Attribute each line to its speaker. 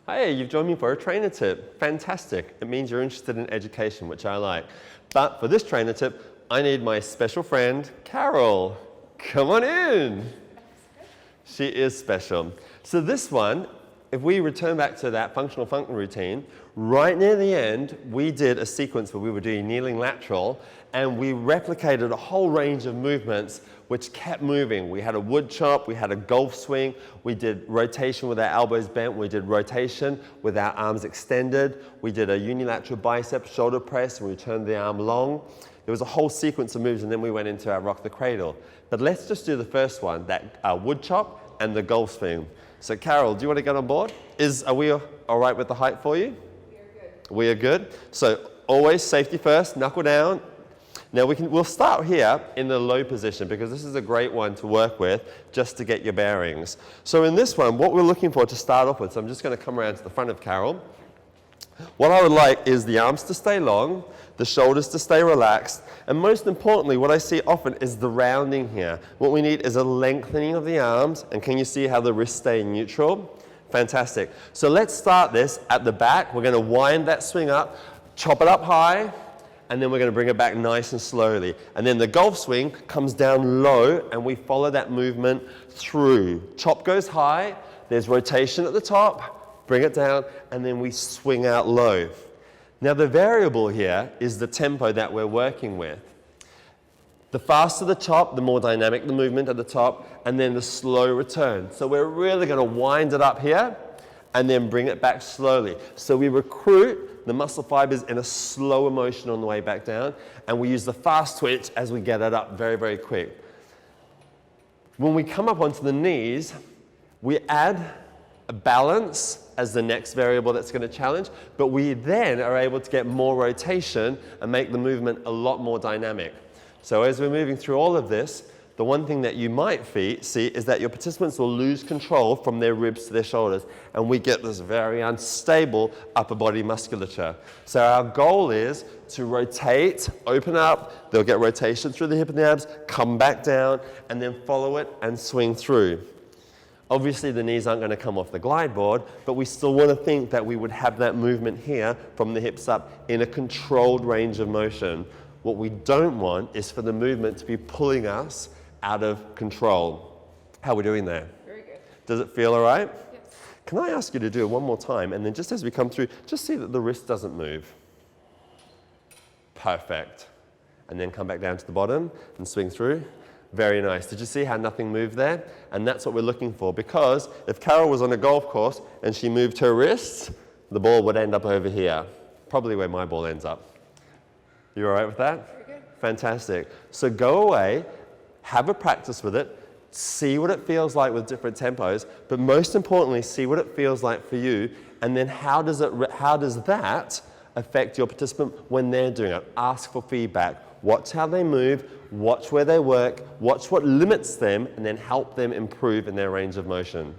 Speaker 1: Hey, you've joined me for a trainer tip. Fantastic. It means you're interested in education, which I like. But for this trainer tip, I need my special friend, Carol. Come on in. She is special. So this one, if we return back to that functional funk routine, right near the end, we did a sequence where we were doing kneeling lateral, and we replicated a whole range of movements which kept moving. We had a wood chop, we had a golf swing, we did rotation with our elbows bent, we did rotation with our arms extended, we did a unilateral bicep shoulder press, and we turned the arm long. There was a whole sequence of moves, and then we went into our rock the cradle. But let's just do the first one, that wood chop and the golf swing. So Carol, do you want to get on board? Are we all right with the height for you?
Speaker 2: We are good.
Speaker 1: We are good. So always safety first, knuckle down. Now we'll start here in the low position because this is a great one to work with just to get your bearings. So in this one, what we're looking for to start off with, so I'm just going to come around to the front of Carol. What I would like is the arms to stay long, the shoulders to stay relaxed, and most importantly, what I see often is the rounding here. What we need is a lengthening of the arms, and can you see how the wrists stay neutral? Fantastic. So let's start this at the back. We're going to wind that swing up, chop it up high, and then we're going to bring it back nice and slowly. And then the golf swing comes down low, and we follow that movement through. Chop goes high, there's rotation at the top, bring it down, and then we swing out low. Now the variable here is the tempo that we're working with. The faster the chop, the more dynamic the movement at the top, and then the slow return. So we're really going to wind it up here, and then bring it back slowly. So we recruit the muscle fibers in a slower motion on the way back down, and we use the fast twitch as we get it up very, very quick. When we come up onto the knees, we add a balance as the next variable that's going to challenge, but we then are able to get more rotation and make the movement a lot more dynamic. So as we're moving through all of this, the one thing that you might see is that your participants will lose control from their ribs to their shoulders, and we get this very unstable upper body musculature. So our goal is to rotate, open up, they'll get rotation through the hip and the abs, come back down, and then follow it and swing through. Obviously the knees aren't going to come off the glide board, but we still want to think that we would have that movement here from the hips up in a controlled range of motion. What we don't want is for the movement to be pulling us out of control. How are we doing there?
Speaker 2: Very good.
Speaker 1: Does it feel all right?
Speaker 2: Yes.
Speaker 1: Can I ask you to do it one more time, and then just as we come through, just see that the wrist doesn't move. Perfect. And then come back down to the bottom and swing through. Very nice. Did you see how nothing moved there? And that's what we're looking for, because if Carol was on a golf course and she moved her wrists, the ball would end up over here, probably where my ball ends up. You all right with that?
Speaker 2: Very good.
Speaker 1: Fantastic. So go away, have a practice with it, see what it feels like with different tempos, but most importantly, see what it feels like for you, and then how does that affect your participant when they're doing it? Ask for feedback. Watch how they move, watch where they work, watch what limits them, and then help them improve in their range of motion.